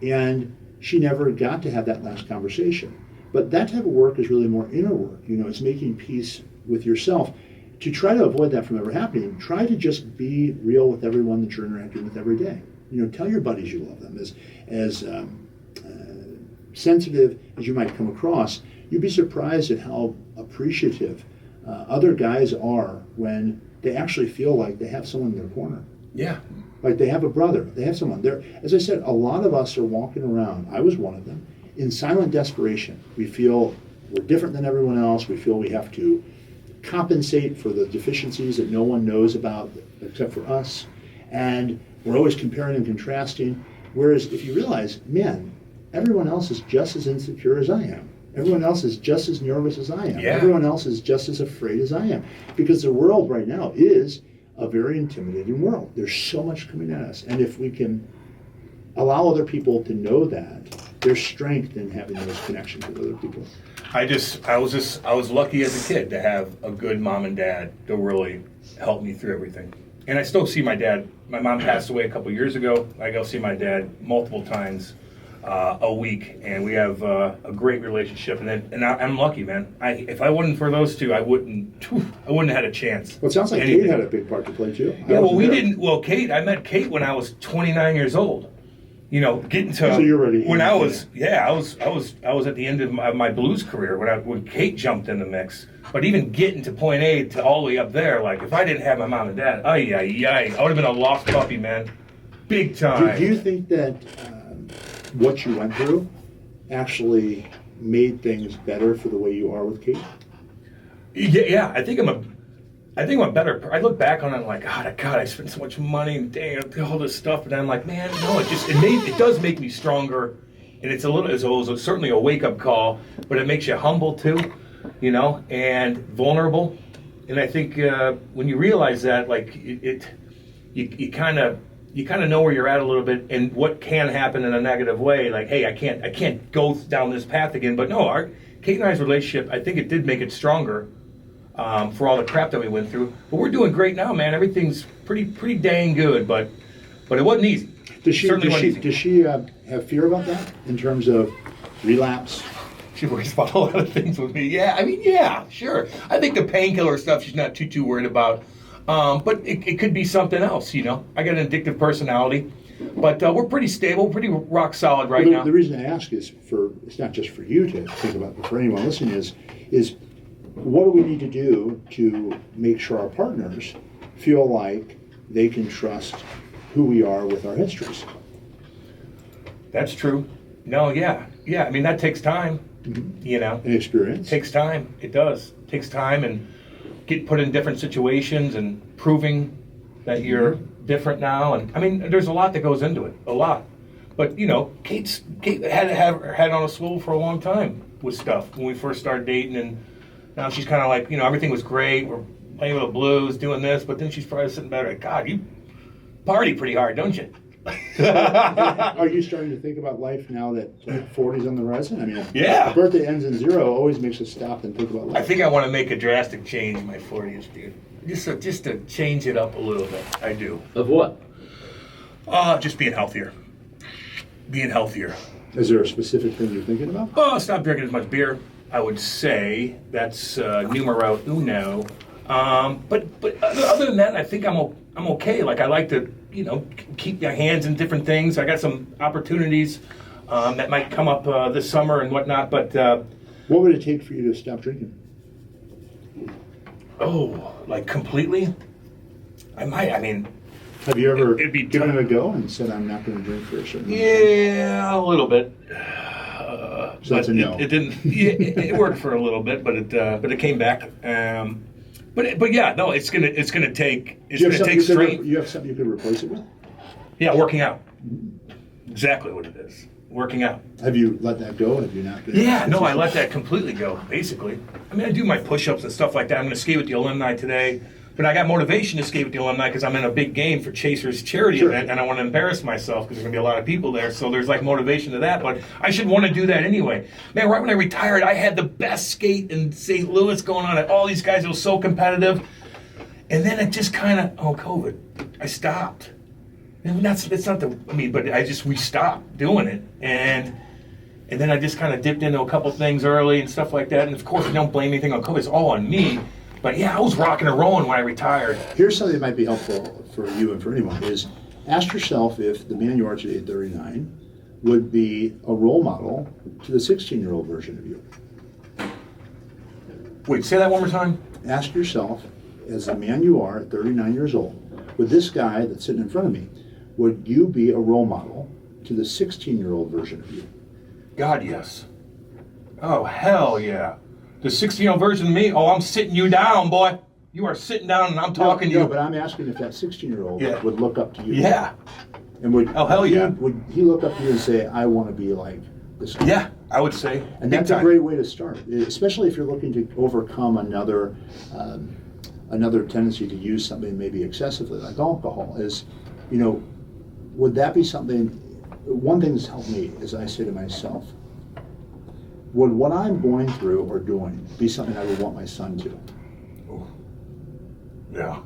and she never got to have that last conversation. But that type of work is really more inner work. It's making peace with yourself. To try to avoid that from ever happening, try to just be real with everyone that you're interacting with every day. Tell your buddies you love them. As sensitive as you might come across, you'd be surprised at how appreciative other guys are when they actually feel like they have someone in their corner. Yeah. Like they have a brother, they have someone there. As I said, a lot of us are walking around, I was one of them, in silent desperation. We feel we're different than everyone else. We feel we have to compensate for the deficiencies that no one knows about except for us. And we're always comparing and contrasting. Whereas if you realize, man, everyone else is just as insecure as I am. Everyone else is just as nervous as I am. Yeah. Everyone else is just as afraid as I am. Because the world right now is a very intimidating world. There's so much coming at us. And if we can allow other people to know that, there's strength in having those connections with other people. I was lucky as a kid to have a good mom and dad to really help me through everything. And I still see my dad. My mom passed away a couple years ago. I go see my dad multiple times a week, and we have a great relationship. I'm lucky, man. If I wasn't for those two, I wouldn't have had a chance. Well, it sounds like Anything. Kate had a big part to play too. Yeah, well, we didn't. Well, Kate, I met Kate when I was 29 years old. Getting to So you're ready. when I was at the end of my blues career when Kate jumped in the mix. But even getting to point A to all the way up there, like if I didn't have my mom and dad, I would have been a lost puppy, man, big time. Do you think that what you went through actually made things better for the way you are with Kate? Yeah. I think I'm a better. I look back on it like, God, I spent so much money and dang, all this stuff, and I'm like, man, no, it does make me stronger, and it was certainly a wake up call, but it makes you humble too, and vulnerable, and I think when you realize that, like you kind of know where you're at a little bit and what can happen in a negative way. Like, hey, I can't go down this path again. But no, Kate and I's relationship, I think it did make it stronger. For all the crap that we went through, but we're doing great now, man. Everything's pretty dang good, but it wasn't easy. Does she have fear about that in terms of relapse? She worries about a lot of things with me. Yeah, sure. I think the painkiller stuff she's not too worried about, but it could be something else. I got an addictive personality, but we're pretty stable, pretty rock solid right now. The reason I ask is it's not just for you to think about, but for anyone listening is. What do we need to do to make sure our partners feel like they can trust who we are with our histories? That's true. No, yeah. I mean, that takes time, And experience. It takes time. It does. It takes time and get put in different situations and proving that you're different now. And I mean, there's a lot that goes into it, a lot. But Kate had to have her head on a swivel for a long time with stuff when we first started dating, and now she's kind of like, everything was great. We're playing with the blues, doing this, but then she's probably sitting back like, God, you party pretty hard, don't you? Are you starting to think about life now that 40's on the horizon? I mean, Yeah. A birthday ends in 0 always makes us stop and think about life. I think I want to make a drastic change in my 40s, dude. Just to change it up a little bit. I do. Of what? Just being healthier. Being healthier. Is there a specific thing you're thinking about? Stop drinking as much beer. I would say that's numero uno. But other than that, I think I'm okay. Like, I like to keep my hands in different things. I got some opportunities that might come up this summer and whatnot. But what would it take for you to stop drinking? Oh, like completely? I might. I mean, have you ever it'd be given it a go and said, I'm not going to drink for a certain amount of time? Yeah, a little bit. So that's a no. It didn't. It worked for a little bit, but it came back. But yeah, no, it's gonna take strength. You have something you could replace it with? Yeah, working out. Exactly what it is. Working out. Have you let that go? Have you not been? Yeah, no, I let that completely go, basically. I mean, I do my push-ups and stuff like that. I'm going to skate with the alumni today. But I got motivation to skate with the alumni because I'm in a big game for Chasers charity event, and I want to embarrass myself because there's going to be a lot of people there. So there's like motivation to that. But I should want to do that anyway. Man, right when I retired, I had the best skate in St. Louis going on. All these guys, it was so competitive. And then it just kind of, COVID, I stopped. And it's not the, I mean, but we stopped doing it. And then I just kind of dipped into a couple things early and stuff like that. And of course, I don't blame anything on COVID. It's all on me. But yeah, I was rocking and rolling when I retired. Here's something that might be helpful for you and for anyone is ask yourself if the man you are today at 39 would be a role model to the 16-year-old version of you. Wait, say that one more time. Ask yourself, as the man you are at 39 years old, with this guy that's sitting in front of me, would you be a role model to the 16-year-old version of you? God, yes. Oh, hell yeah. The 16-year-old version of me, oh, I'm sitting you down, boy. You are sitting down and I'm talking to you. No, but I'm asking if that 16-year-old would look up to you. Yeah. And would hell yeah. Would he look up to you and say, I want to be like this guy? Yeah, I would say. And that's a great way to start, especially if you're looking to overcome another tendency to use something maybe excessively, like alcohol, is, would that be something, one thing that's helped me is I say to myself, would what I'm going through or doing be something I would want my son to? Yeah.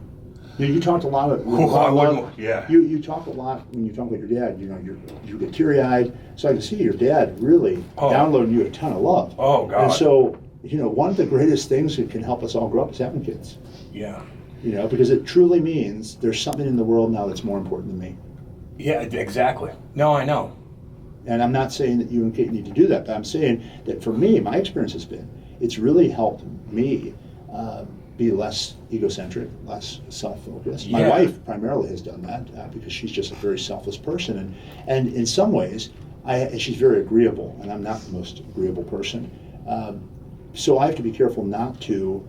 You talked a lot of, yeah. You talk a lot when you talk with your dad. You get teary-eyed. So I can see your dad really downloading you a ton of love. Oh God. And so one of the greatest things that can help us all grow up is having kids. Yeah. Because it truly means there's something in the world now that's more important than me. Yeah, exactly. No, I know. And I'm not saying that you and Kate need to do that, but I'm saying that for me, my experience has been, it's really helped me be less egocentric, less self-focused. My wife primarily has done that because she's just a very selfless person. And in some ways, she's very agreeable, and I'm not the most agreeable person. So I have to be careful not to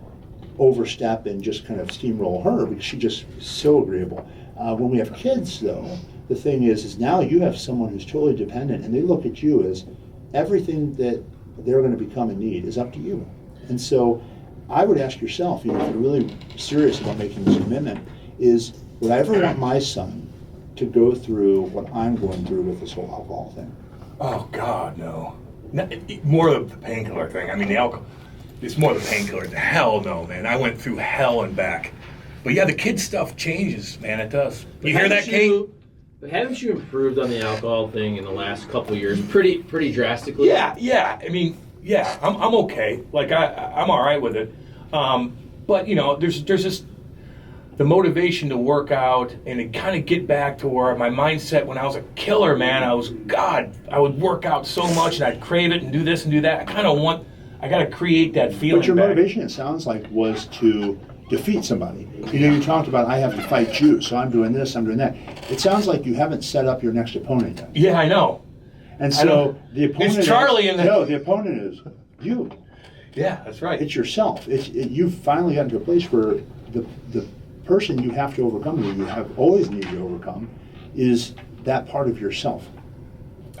overstep and just kind of steamroll her because she's just so agreeable. When we have kids, though, the thing is now you have someone who's totally dependent, and they look at you as everything that they're going to become and need is up to you. And so I would ask yourself, if you're really serious about making this commitment, is would I ever want my son to go through what I'm going through with this whole alcohol thing? Oh God, no. More of the painkiller thing. I mean, the alcohol. It's more the painkiller. Hell no, man. I went through hell and back. But yeah, the kid stuff changes, man. It does. You hear that, Kate? But haven't you improved on the alcohol thing in the last couple of years pretty drastically? Yeah. I mean, yeah, I'm okay. Like I'm all right with it. But there's just the motivation to work out and to kind of get back to where my mindset when I was a killer, man. I would work out so much and I'd crave it and do this and do that. I got to create that feeling. But your back. motivation, it sounds like, was to defeat somebody. You talked about, I have to fight you, so I'm doing this, I'm doing that. It sounds like you haven't set up your next opponent yet. Yeah, I know. And so the opponent it's Charlie the opponent is you. Yeah, that's right. It's yourself. You've finally gotten to a place where the person you have to overcome, that you have always needed to overcome, is that part of yourself.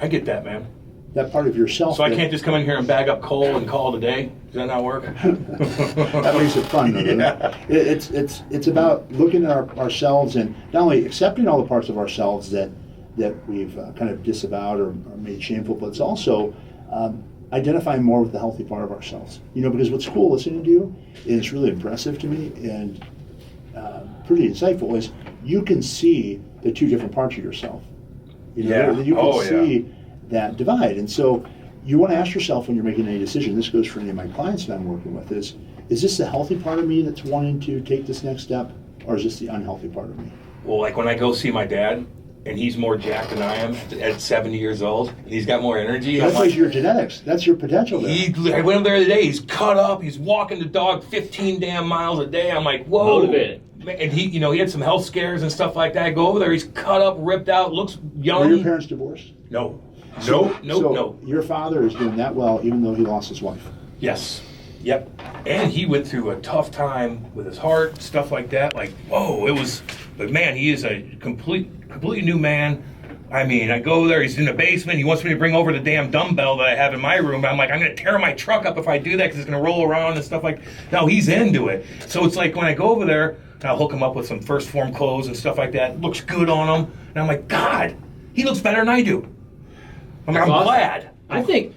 I get that, man. That part of yourself. So I can't just come in here and bag up coal and call it a day? Does that not work? That makes it fun, though, doesn't it? It's about looking at ourselves and not only accepting all the parts of ourselves that we've kind of disavowed or made shameful, but it's also identifying more with the healthy part of ourselves. Because what's cool listening to you, and it's really impressive to me and pretty insightful, is you can see the two different parts of yourself. You can see that divide. And so you want to ask yourself when you're making any decision, this goes for any of my clients that I'm working with, is this the healthy part of me that's wanting to take this next step, or is this the unhealthy part of me? Well, like when I go see my dad, and he's more jacked than I am at 70 years old, and he's got more energy. That's like your genetics. That's your potential there. I went up there today, he's cut up, he's walking the dog 15 damn miles a day. I'm like, whoa. Motivated. And he had some health scares and stuff like that. I go over there, he's cut up, ripped out, looks young. Were your parents divorced? No. So No. Your father is doing that well, even though he lost his wife. Yes. Yep. And he went through a tough time with his heart, stuff like that. Like, whoa, but man, he is a completely new man. I mean, I go there, he's in the basement, he wants me to bring over the damn dumbbell that I have in my room. I'm like, I'm going to tear my truck up if I do that because it's going to roll around and stuff like that. No, he's into it. So it's like when I go over there, I'll hook him up with some first form clothes and stuff like that. Looks good on him. And I'm like, God, he looks better than I do. I'm glad. I think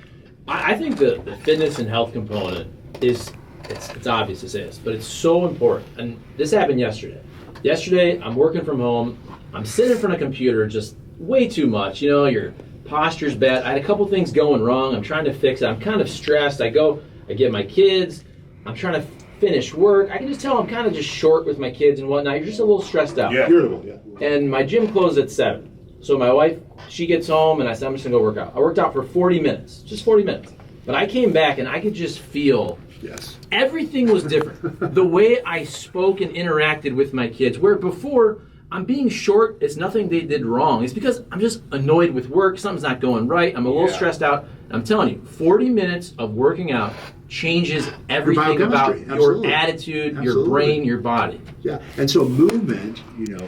the fitness and health component is It's obvious to say this, but it's so important. And this happened yesterday. Yesterday, I'm working from home. I'm sitting in front of a computer just way too much. You know, your posture's bad. I had a couple things going wrong. I'm trying to fix it. I'm kind of stressed. I get my kids. I'm trying to finish work. I can just tell I'm kind of just short with my kids and whatnot. You're just a little stressed out. Yeah. Irritable, yeah. And my gym closed at 7. So my wife, she gets home, and I said, I'm just going to go work out. I worked out for 40 minutes, just 40 minutes. But I came back, and I could just feel Yes. everything was different. The way I spoke and interacted with my kids, where before, I'm being short, it's nothing they did wrong. It's because I'm just annoyed with work, something's not going right, I'm a little stressed out. I'm telling you, 40 minutes of working out changes everything about your Absolutely. attitude, your Absolutely. brain, your body. Yeah, and so movement,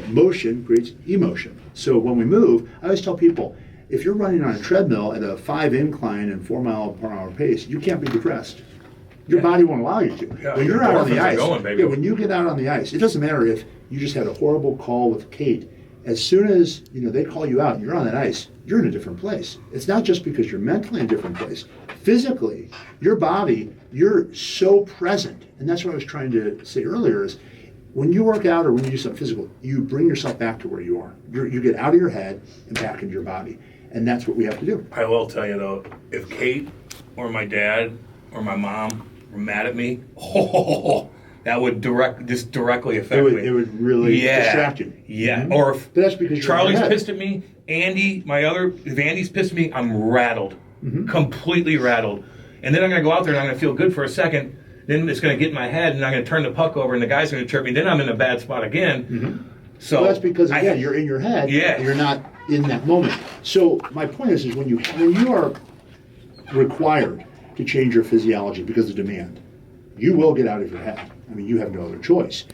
motion creates emotion. So when we move, I always tell people, if you're running on a treadmill at a 5 incline and 4 mile per hour pace, you can't be depressed. Your body won't allow you to. Yeah, when your you're out on the endorphins are ice, going, baby. when you get out on the ice, it doesn't matter if you just had a horrible call with Kate. As soon as they call you out and you're on that ice, you're in a different place. It's not just because you're mentally in a different place. Physically, your body, you're so present. And that's what I was trying to say earlier is when you work out or when you do something physical, you bring yourself back to where you are. You get out of your head and back into your body. And that's what we have to do. I will tell you though, if Kate or my dad or my mom were mad at me, that would directly affect me. It would really distract you. Yeah. Mhm. Or if But that's because you're in Charlie's your head. pissed at me, if Andy's pissed at me, I'm rattled. Completely rattled. And then I'm going to go out there and I'm going to feel good for a second. Then it's going to get in my head and I'm going to turn the puck over and the guy's going to trip me. Then I'm in a bad spot again. So Well, that's because again, you're in your head. Yeah. And you're not in that moment. So my point is when you are required to change your physiology because of demand, you will get out of your head. I mean, you have no other choice.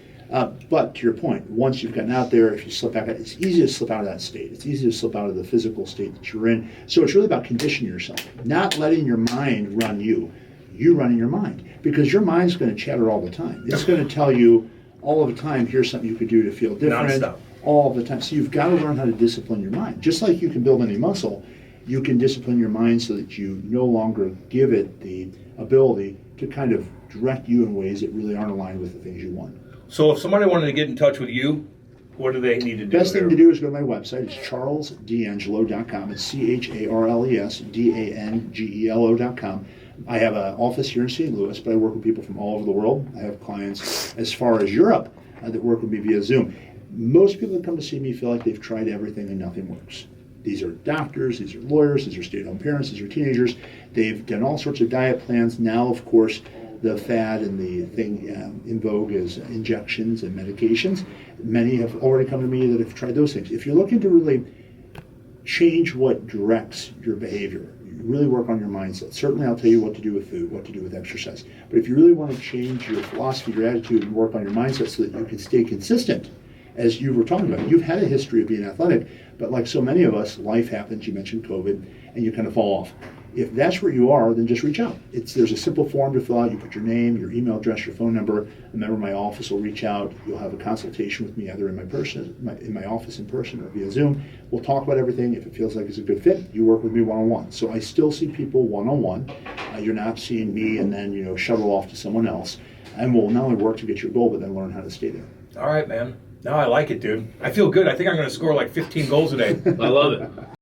But to your point, once you've gotten out there, if you slip back, it's easy to slip out of that state. It's easy to slip out of the physical state that you're in. So it's really about conditioning yourself, not letting your mind run you. You running your mind, because your mind's going to chatter all the time. It's going to tell you all of the time, here's something you could do to feel different. Nonstop. All of the time. So you've got to learn how to discipline your mind. Just like you can build any muscle, you can discipline your mind so that you no longer give it the ability to kind of direct you in ways that really aren't aligned with the things you want. So if somebody wanted to get in touch with you, what do they need to do? Best thing to do is go to my website. It's charlesdangelo.com. It's CharlesDangelo.com. I have an office here in St. Louis, but I work with people from all over the world. I have clients as far as Europe that work with me via Zoom. Most people that come to see me feel like they've tried everything and nothing works. These are doctors, these are lawyers, these are stay-at-home parents, these are teenagers. They've done all sorts of diet plans. Now, of course, the fad and the thing in vogue is injections and medications. Many have already come to me that have tried those things. If you're looking to really change what directs your behavior, you really work on your mindset. Certainly I'll tell you what to do with food, what to do with exercise. But if you really want to change your philosophy, your attitude, and work on your mindset so that you can stay consistent, as you were talking about, you've had a history of being athletic, but like so many of us, life happens, you mentioned COVID, and you kind of fall off. If that's where you are, then just reach out. There's a simple form to fill out. You put your name, your email address, your phone number. A member of my office will reach out. You'll have a consultation with me either in my office in person or via Zoom. We'll talk about everything. If it feels like it's a good fit, you work with me one-on-one. So I still see people one-on-one. You're not seeing me and then shuttle off to someone else. And we'll not only work to get your goal, but then learn how to stay there. All right, man. No, I like it, dude. I feel good. I think I'm going to score like 15 goals a day. I love it.